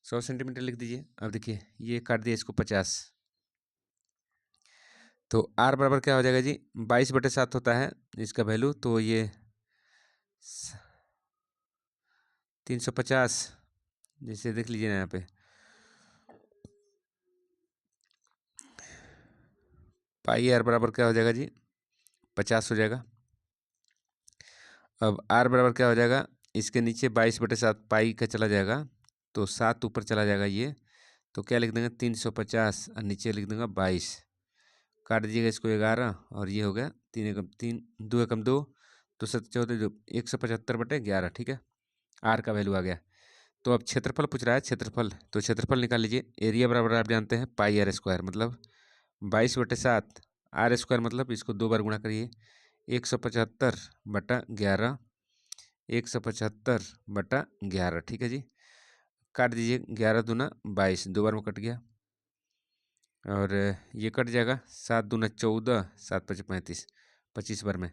100 सेंटीमीटर लिख दीजिए। अब देखिए ये काट दिया इसको 50, तो आर बराबर क्या हो जाएगा जी, 22/7 होता है इसका वैल्यू, तो ये 350, जैसे देख लीजिए ना यहाँ पे पाई आर बराबर क्या हो जाएगा जी, 50 हो जाएगा। अब आर बराबर क्या हो जाएगा, इसके नीचे 22/7 पाई का चला जाएगा, तो 7 ऊपर चला जाएगा ये, तो क्या लिख देंगे 350 और नीचे लिख देंगे 22, काट दीजिएगा इसको 11 और ये हो गया 3 एकम 3, 2 एकम 2, तो 7 14 जो 175/11, ठीक है, आर का वैल्यू आ गया। तो अब क्षेत्रफल पूछ रहा है, क्षेत्रफल, तो क्षेत्रफल निकाल लीजिए। एरिया बराबर आप जानते हैं पाई आर स्क्वायर, मतलब 22/7, आर स्क्वायर मतलब इसको 2 बार गुणा करिए, 175/11, 175/11, ठीक है जी। काट दीजिए, 11 दूना 22, 2 बार में कट गया, और ये कट जाएगा, 7 दूना 14, 7 5 35, 25 बार में।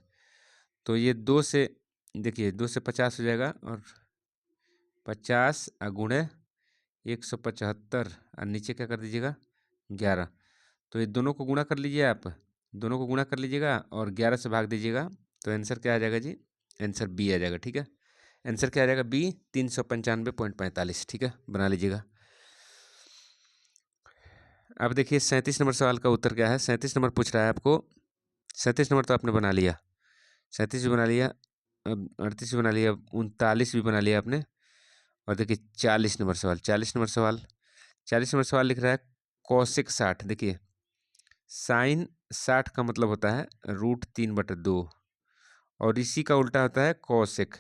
तो ये 2 से देखिए 2 से 50 हो जाएगा, और 50 गुणे 175 और नीचे क्या कर दीजिएगा 11, तो ये दोनों को गुणा कर लीजिए, आप दोनों को गुणा कर लीजिएगा और 11 से भाग दीजिएगा, तो आंसर क्या आ जाएगा जी, आंसर बी आ जाएगा, ठीक है। आंसर क्या आ जाएगा बी, 395.45, ठीक है, बना लीजिएगा। अब देखिए 37 नंबर सवाल का उत्तर क्या है। 37 नंबर पूछ रहा है आपको, 37 नंबर तो आपने बना लिया, 37 भी बना लिया, अब 38 भी बना लिया, 39 भी बना लिया आपने। और देखिए 40 नंबर सवाल, 40 नंबर सवाल, 40 नंबर सवाल लिख रहा है कौशिक 60। देखिए साइन 60 का मतलब होता है √3/2, और इसी का उल्टा होता है कौशिक,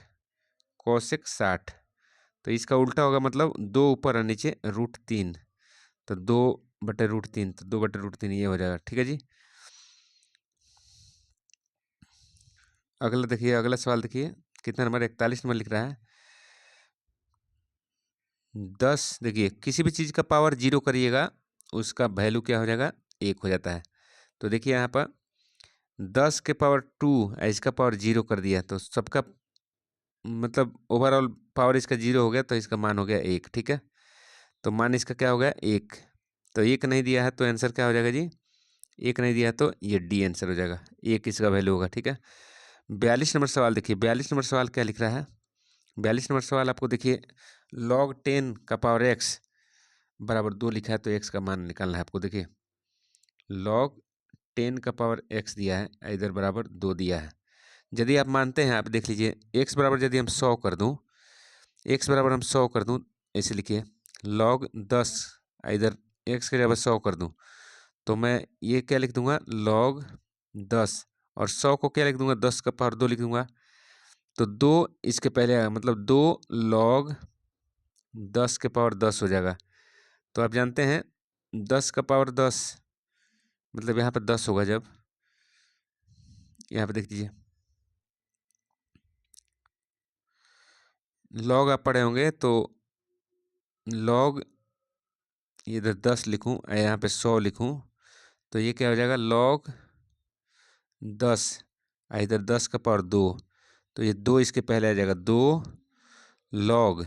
कौशिक 60, तो इसका उल्टा होगा मतलब 2 ऊपर और नीचे √3, तो 2/√3, तो 2/√3 ये हो जाएगा, ठीक है जी। अगला देखिए, अगला सवाल देखिए कितना नंबर, 41 नंबर लिख रहा है 10। देखिए किसी भी चीज़ का पावर 0 करिएगा, उसका वैल्यू क्या हो जाएगा, 1 हो जाता है। तो देखिए यहाँ पर 10 के पावर 2 इसका पावर 0 कर दिया, तो सबका मतलब ओवरऑल पावर इसका 0 हो गया, तो इसका मान हो गया 1, ठीक है। तो मान इसका क्या हो गया 1, तो 1 नहीं दिया है तो आंसर क्या हो जाएगा जी, 1 नहीं दिया है तो ये डी आंसर हो जाएगा, 1 इसका वैल्यू होगा, ठीक है। 42 नंबर सवाल देखिए, 42 नंबर सवाल क्या लिख रहा है, 42 नंबर सवाल आपको देखिए log 10 का पावर x बराबर 2 लिखा है, तो x का मान निकालना है आपको। देखिए log 10 का पावर x दिया है, इधर बराबर 2 दिया है। यदि आप मानते हैं, आप देख लीजिए x बराबर यदि हम 100 कर दूं, x बराबर हम 100 कर दूं, ऐसे लिखिए log 10, इधर x के जगह 100 कर दूं, तो मैं ये क्या लिख दूंगा log 10, और 100 को क्या लिख दूंगा 10 का पावर 2 लिख दूंगा, तो 2 इसके पहले आएगा, मतलब 2 log 10 के पावर 10 हो जाएगा। तो आप जानते हैं 10 का पावर 10 मतलब यहाँ पर 10 होगा, जब यहाँ पे देख लीजिए लॉग आप पढ़े होंगे, तो लॉग इधर 10 लिखूँ, यहाँ पे 100 लिखूँ, तो ये क्या हो जाएगा log 10, इधर 10 का पावर 2, तो ये 2 इसके पहले आ जाएगा, 2 log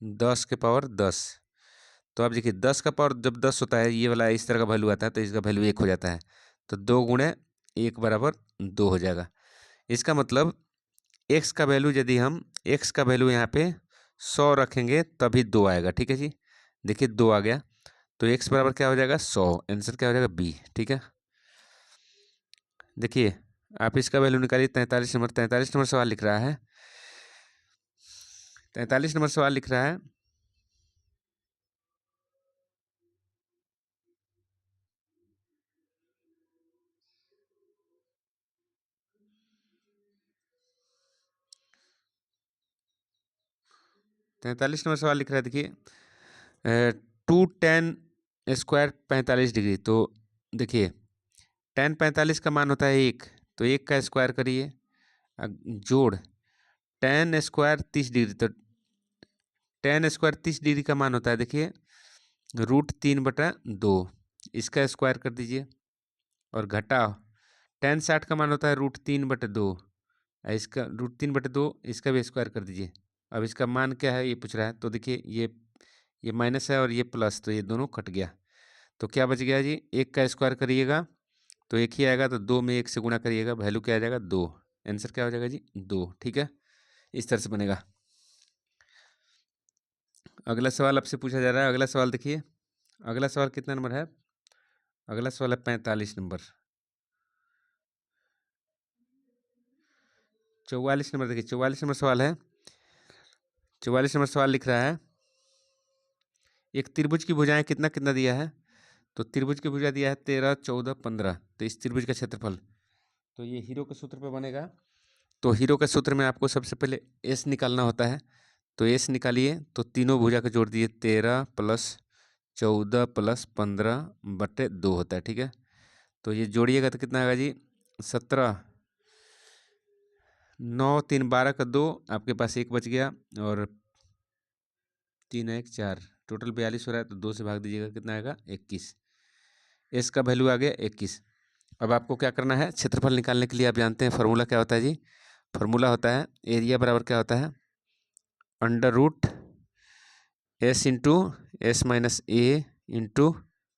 10 के पावर 10। तो आप देखिए 10 का पावर जब 10 होता है, ये वाला इस तरह का वैल्यू आता है, तो इसका वैल्यू 1 हो जाता है, तो 2 गुणे 1 बराबर 2 हो जाएगा। इसका मतलब x का वैल्यू, यदि हम x का वैल्यू यहाँ पे 100 रखेंगे तभी 2 आएगा, ठीक है जी। देखिए 2 आ गया, तो x बराबर क्या हो जाएगा 100, आंसर क्या हो जाएगा बी, ठीक है। देखिए आप इसका वैल्यू निकालिए, 43 नंबर, 43 नंबर सवाल लिख रहा है, 43 नंबर सवाल लिख रहा है 43 नंबर सवाल लिख रहा है, देखिए 2tan² 45 डिग्री, तो देखिए tan 45 का मान होता है 1, तो 1 का स्क्वायर करिए, जोड़ tan स्क्वायर 30 डिग्री, तो tan स्क्वायर 30 डिग्री का मान होता है, देखिए √3/2, इसका स्क्वायर कर दीजिए और घटाओ tan 60 का मान होता है √3/2, इसका √3/2 इसका भी स्क्वायर कर दीजिए। अब इसका मान क्या है ये पूछ रहा है, तो देखिए ये माइनस है और ये प्लस, तो ये दोनों कट गया, तो क्या बच गया जी, 1 का स्क्वायर करिएगा तो 1 ही आएगा, तो 2 में 1 से गुणा करिएगा, वैल्यू क्या आ जाएगा 2, आंसर क्या हो जाएगा जी 2। ठीक है, इस तरह से बनेगा। अगला सवाल आपसे पूछा जा रहा है, अगला सवाल देखिए, अगला सवाल कितना नंबर है, अगला सवाल है 45 नंबर। 44 नंबर देखिए, 44 नंबर सवाल है। 44 नंबर सवाल लिख रहा है, एक त्रिभुज की भुजाएं कितना कितना दिया है, तो त्रिभुज की भुजा दिया है 13, 14, 15, तो इस त्रिभुज का क्षेत्रफल, तो ये हीरो के सूत्र पे बनेगा। तो हीरो के सूत्र में आपको सबसे पहले एस निकालना होता है, तो एस निकालिए, तो तीनों भुजा को जोड़ दिए, 13 + 14 + 15/2 होता है। ठीक है, तो ये जोड़िएगा तो कितना आएगा जी 17, 9 3 12 का 2, आपके पास 1 बच गया, और 3 1 4, टोटल 42 हो रहा है, तो 2 से भाग दीजिएगा, कितना आएगा 21, एस का वैल्यू आ गया 21। अब आपको क्या करना है, क्षेत्रफल निकालने के लिए आप जानते हैं फार्मूला क्या होता है जी, फार्मूला होता है एरिया बराबर क्या होता है, √S × S-A ×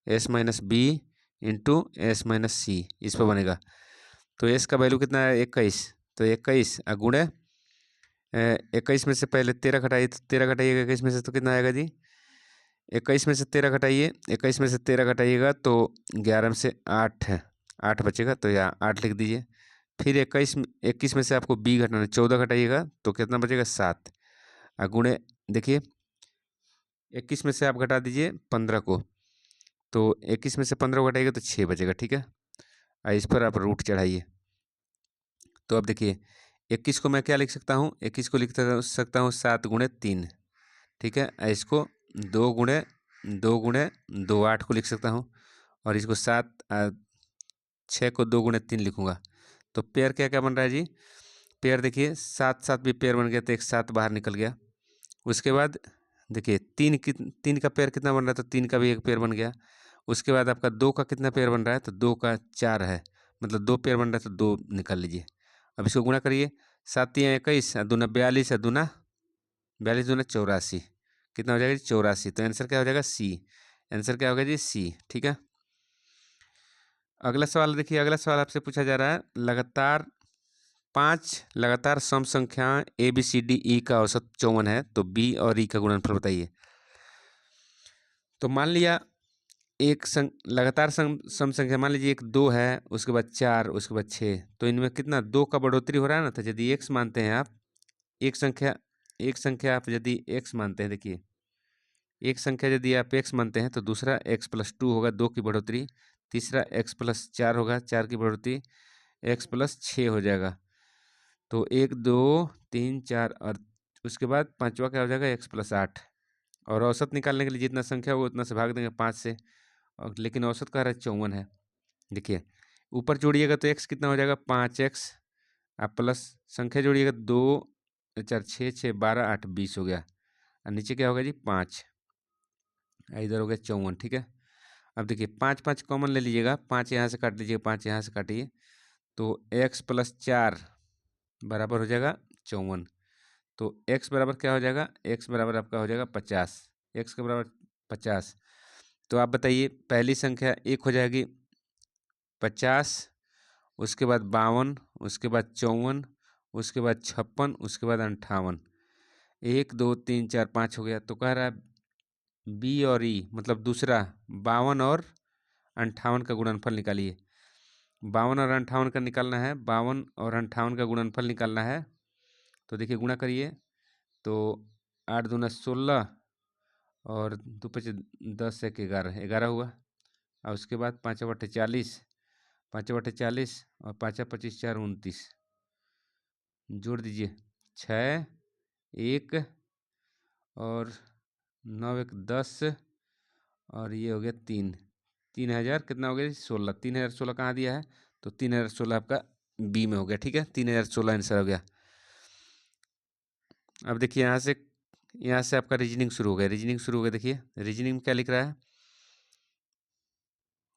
S-B × S-C, इस पर बनेगा। तो एस का वैल्यू कितना है 21, तो 21 गुणे 21 में से पहले 13 घटाइए, तो 13 घटाइएगा 21 में से, तो कितना आएगा जी 21 में से 13 घटाइए, 21 में से 13 घटाइएगा तो 11 में से 8 है, 8 बचेगा, तो यहाँ 8 लिख दीजिए। फिर 21 में से आपको बी घटाना, 14 घटाइएगा तो कितना बचेगा 7, गुणे देखिए 21 में से आप घटा दीजिए 15 को, तो 21 में से 15 को घटाइएगा तो 6 बचेगा। ठीक है, इस पर आप रूट चढ़ाइए, तो अब देखिए 21 को मैं क्या लिख सकता हूँ, 21 को लिख सकता हूँ 7 × 3। ठीक है, इसको 2 × 2 × 2 8 को लिख सकता हूँ, और इसको 6 को 2 × 3 लिखूँगा। तो पेयर क्या क्या बन रहा है जी, पेयर देखिए 7 7 भी पेयर बन गया, तो एक 7 बाहर निकल गया। उसके बाद देखिए 3 का पेयर कितना बन रहा है, तो 3 का भी एक पेयर बन गया। उसके बाद आपका 2 का कितना पेयर बन रहा है, तो 2 का 4 है, मतलब 2 पेयर बन रहा है, तो 2 निकाल लीजिए। अब इसको गुणा करिए, 7 × 21 दूना 42 है, दूना 42 दूना 84, कितना हो जाएगा जी 84, तो आंसर क्या हो जाएगा सी, आंसर क्या होगा जी सी। ठीक है, अगला सवाल देखिए, अगला सवाल आपसे पूछा जा रहा है, पाँच लगातार सम संख्या ABCDE का औसत 54 है, तो बी और ई का गुणनफल बताइए। तो मान लिया एक लगातार सम संख्या, मान लीजिए एक 2 है, उसके बाद 4, उसके बाद 6, तो इनमें कितना 2 का बढ़ोतरी हो रहा है ना, तो यदि x मानते हैं आप, एक संख्या आप यदि x मानते हैं, देखिए एक संख्या यदि आप x मानते हैं, तो दूसरा x + 2 होगा, 2 की बढ़ोतरी, तीसरा x + 4 होगा, 4 की बढ़ोतरी, x + 6 हो जाएगा, तो 1 2 3 4, और उसके बाद पांचवा क्या हो जाएगा x + 8, और औसत निकालने के लिए जितना संख्या होगा उतना से भाग देंगे 5 से, और लेकिन औसत कह रहा है 54 है। देखिए ऊपर जोड़िएगा तो x कितना हो जाएगा 5x, आप प्लस संख्या जोड़िएगा 2 4 6 6 12 8 20 हो गया, और नीचे क्या होगा जी 5, इधर हो गया 54। ठीक है, अब देखिए 5 5 कॉमन ले लीजिएगा, 5 यहाँ से काट लीजिएगा, 5 यहाँ से काटिए, तो x + 4 बराबर हो जाएगा 54, तो x बराबर क्या हो जाएगा, x बराबर आपका हो जाएगा 50, x के बराबर 50। तो आप बताइए पहली संख्या 1 हो जाएगी 50, उसके बाद 52, उसके बाद 54, उसके बाद 56, उसके बाद 58, 1 2 3 4 5 हो गया, तो कह रहा है बी और ई मतलब दूसरा 52 और 58 का गुणनफल निकालिए। 52 और 58 का निकालना है, 52 और 58 का गुणनफल निकालना है, तो देखिए गुणा करिए, तो 8 दूना 16, और 2 5 10 1 11 11 हुआ, और उसके बाद 5 बटे 40, 5 बटे 40, और 5 25 4 29, जोड़ दीजिए 6 1 और 9 1 10, और ये हो गया 3000 कितना हो गया 16, 3016 कहाँ दिया है, तो 3016 आपका बी में हो गया। ठीक है, 3016 आंसर हो गया। अब देखिए यहाँ से आपका रीजनिंग शुरू हो गया। रीजनिंग शुरू हो गया। देखिए रीजनिंग में क्या लिख रहा है,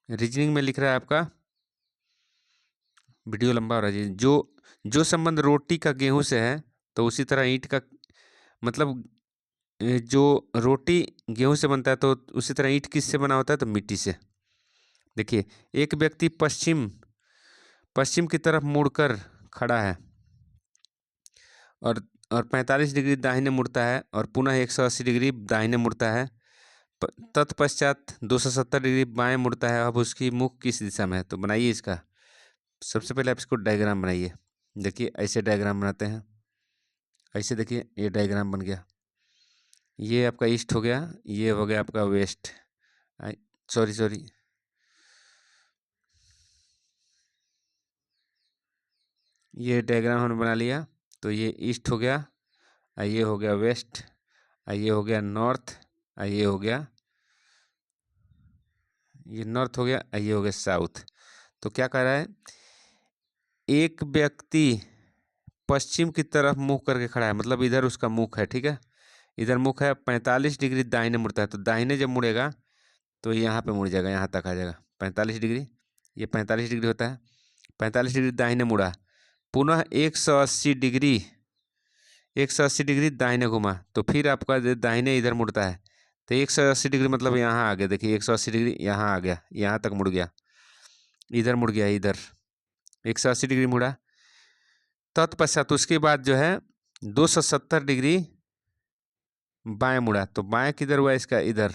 रीजनिंग में लिख रहा है आपका, वीडियो लंबा हो रहा है। जो संबंध रोटी का गेहूं से है तो उसी तरह ईंट का, मतलब जो रोटी गेहूं से बनता है तो उसी तरह ईंट किससे बना होता है, तो मिट्टी से। देखिए एक व्यक्ति पश्चिम पश्चिम की तरफ मुड़कर खड़ा है और 45 डिग्री दाहिने मुड़ता है और पुनः 180 डिग्री दाहिने मुड़ता है। तत्पश्चात 270 डिग्री बाएं मुड़ता है। अब उसकी मुख किस दिशा में है, तो बनाइए इसका। सबसे पहले आप इसको डायग्राम बनाइए। देखिए ऐसे डायग्राम बनाते हैं। ऐसे देखिए ये डायग्राम बन गया। ये आपका ईस्ट हो गया, ये हो गया आपका वेस्ट। सॉरी ये डायग्राम हमने बना लिया। तो ये ईस्ट हो गया, ये हो गया वेस्ट, ये हो गया नॉर्थ, ये हो गया, ये नॉर्थ हो गया, ये हो गया साउथ। तो क्या कह रहा है, एक व्यक्ति पश्चिम की तरफ मुंह करके खड़ा है, मतलब इधर उसका मुख है, ठीक है, इधर मुख है। 45 डिग्री दाहिने मुड़ता है, तो दाहिने जब मुड़ेगा तो यहाँ पे मुड़ जाएगा, यहाँ तक आ जाएगा 45 डिग्री। ये 45 डिग्री होता है। 45 डिग्री दाहिने मुड़ा, पुनः 180 डिग्री दाहिने घुमा, तो फिर आपका दाहिने इधर मुड़ता है। तो 180 डिग्री मतलब यहाँ आ गया। देखिए 180 डिग्री यहाँ आ गया, यहाँ तक मुड़ गया, इधर मुड़ गया, इधर 180 डिग्री मुड़ा। तत्पश्चात उसके बाद जो है 270 डिग्री बाएं मुड़ा। तो बाएं किधर हुआ इसका, इधर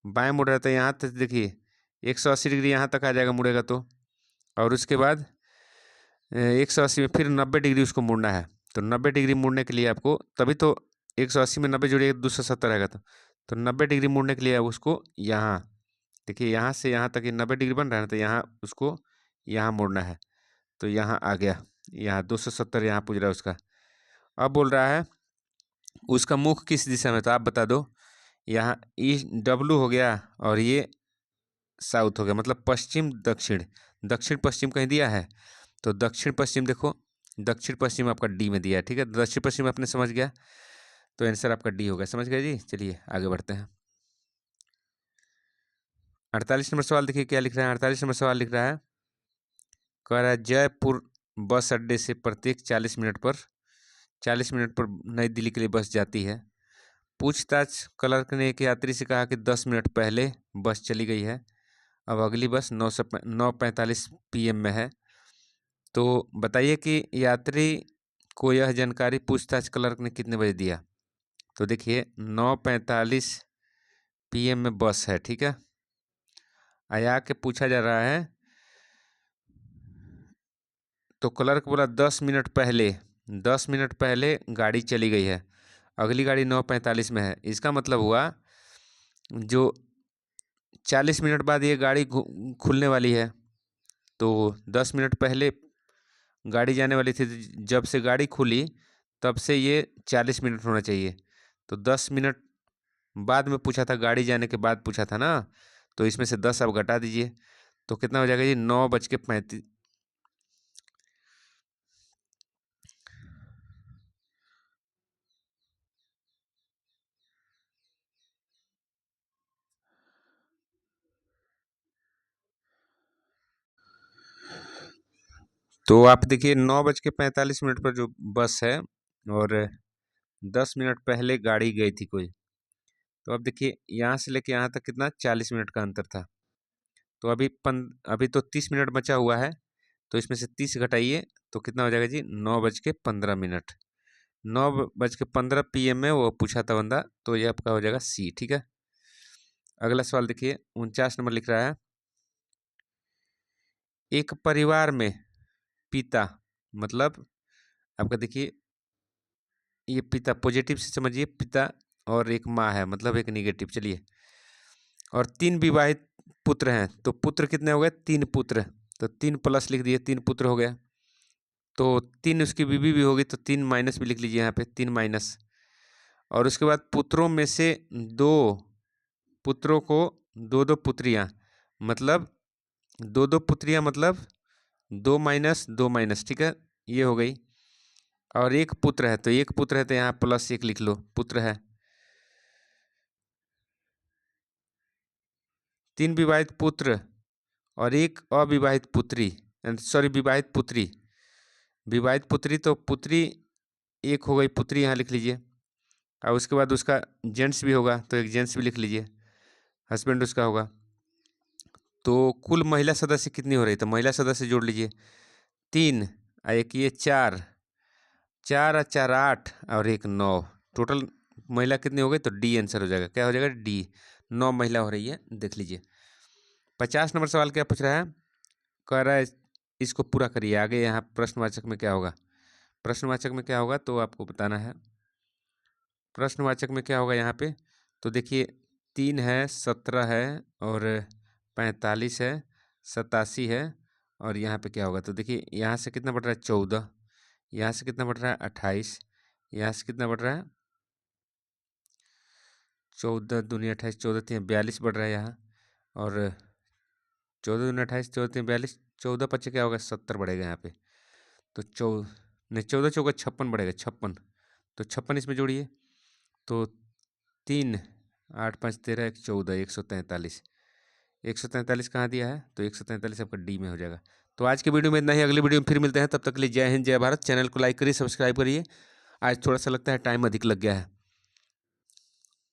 बाएं मुड़ रहा था यहाँ तक। देखिए 180 डिग्री यहाँ तक आ जाएगा मुड़ेगा तो। और उसके बाद 180 में फिर 90 डिग्री उसको मुड़ना है। तो 90 डिग्री मुड़ने के लिए आपको, तभी तो 180 में 90 जोड़िए 270 आएगा। तो 90 डिग्री मुड़ने के लिए उसको यहाँ, देखिए यहाँ से यहाँ तक ये 90 डिग्री बन रहा है ना, तो यहाँ उसको यहाँ मुड़ना है। तो यहाँ आ गया, यहाँ 270 यहाँ पूछ रहा है उसका। अब बोल रहा है उसका मुख किस दिशा में, तो आप बता दो। यहाँ ईस्ट डब्लू हो गया और ये साउथ हो गया, मतलब पश्चिम दक्षिण। दक्षिण पश्चिम कहीं दिया है, तो दक्षिण पश्चिम देखो, दक्षिण पश्चिम आपका डी में दिया है, ठीक है। दक्षिण पश्चिम आपने समझ गया, तो आंसर आपका डी होगा। समझ गए जी। चलिए आगे बढ़ते हैं। 48 नंबर सवाल देखिए क्या लिख रहा है। 48 नंबर सवाल लिख रहा है, कह रहा है जयपुर बस अड्डे से प्रत्येक 40 मिनट पर नई दिल्ली के लिए बस जाती है। पूछताछ क्लर्क ने एक यात्री से कहा कि 10 मिनट पहले बस चली गई है, अब अगली बस 9:45 PM में है। तो बताइए कि यात्री को यह जानकारी पूछताछ क्लर्क ने कितने बजे दिया। तो देखिए 9:45 PM में बस है, ठीक है। आया के पूछा जा रहा है, तो क्लर्क बोला 10 मिनट पहले गाड़ी चली गई है, अगली गाड़ी 9:45 में है। इसका मतलब हुआ जो 40 मिनट बाद ये गाड़ी खुलने वाली है, तो 10 मिनट पहले गाड़ी जाने वाली थी। जब से गाड़ी खुली तब से ये 40 मिनट होना चाहिए। तो 10 मिनट बाद में पूछा था, गाड़ी जाने के बाद पूछा था ना, तो इसमें से 10 आप घटा दीजिए, तो कितना हो जाएगा जी, 9:35। तो आप देखिए 9:45 पर जो बस है और 10 मिनट पहले गाड़ी गई थी कोई। तो अब देखिए यहाँ से लेके यहाँ तक कितना, 40 मिनट का अंतर था। तो अभी तो 30 मिनट बचा हुआ है, तो इसमें से 30 घटाइए तो कितना हो जाएगा जी, 9:15। 9:15 PM में वो पूछा था बंदा, तो ये आपका हो जाएगा सी, ठीक है। अगला सवाल देखिए 49 नंबर लिख रहा है, एक परिवार में पिता, मतलब आपका देखिए ये पिता पॉजिटिव से समझिए, पिता और एक माँ है, मतलब एक निगेटिव। चलिए, और 3 विवाहित पुत्र हैं, तो पुत्र कितने हो गए, 3 पुत्र। तो 3 प्लस लिख दिए, 3 पुत्र हो गया। तो 3 उसकी बीवी भी होगी, तो 3 माइनस भी लिख लीजिए यहाँ पे, 3 माइनस। और उसके बाद पुत्रों में से 2 पुत्रों को 2 पुत्रियाँ, मतलब 2 पुत्रियाँ, मतलब 2 माइनस 2 माइनस, ठीक है, ये हो गई। और एक पुत्र है, तो एक पुत्र है तो यहाँ +1 लिख लो, पुत्र है। 3 विवाहित पुत्र और एक अविवाहित पुत्री, सॉरी विवाहित पुत्री। विवाहित पुत्री तो पुत्री एक हो गई, पुत्री यहाँ लिख लीजिए। और उसके बाद उसका जेंट्स भी होगा तो एक जेंट्स भी लिख लीजिए, हस्बैंड उसका होगा। तो कुल महिला सदस्य कितनी हो रही, तो महिला सदस्य जोड़ लीजिए 3 और एक ये 4, 4 और 4 8 और एक 9, टोटल महिला कितनी हो गई, तो डी आंसर हो जाएगा। क्या हो जाएगा, डी। 9 महिला हो रही है, देख लीजिए। 50 नंबर सवाल क्या पूछ रहा है, कह रहा है इसको पूरा करिए। आगे यहाँ प्रश्नवाचक में क्या होगा, प्रश्नवाचक में क्या होगा तो आपको बताना है। प्रश्नवाचक में क्या होगा यहाँ पे, तो देखिए 3 है, 17 है और 45 है, 87 है और यहाँ पे क्या होगा, तो देखिए यहाँ से कितना बढ़ रहा है 14, यहाँ से कितना बढ़ रहा है 28, यहाँ से कितना बढ़ रहा है 14 दूनी 28, 14 3 42 बढ़ रहा है यहाँ, और 14 दूनी 28, 14 3 42, 14 25 क्या होगा 70 बढ़ेगा यहाँ पे। तो 14 चौका 56 बढ़ेगा, 56, तो 56 इसमें जोड़िए। तो 3 8 5 13 1 14, 143, 143 कहाँ दिया है, तो 143 आपका डी में हो जाएगा। तो आज के वीडियो में इतना ही, अगली वीडियो में फिर मिलते हैं, तब तक के लिए जय हिंद जय भारत। चैनल को लाइक करिए, सब्सक्राइब करिए। आज थोड़ा सा लगता है टाइम अधिक लग गया है।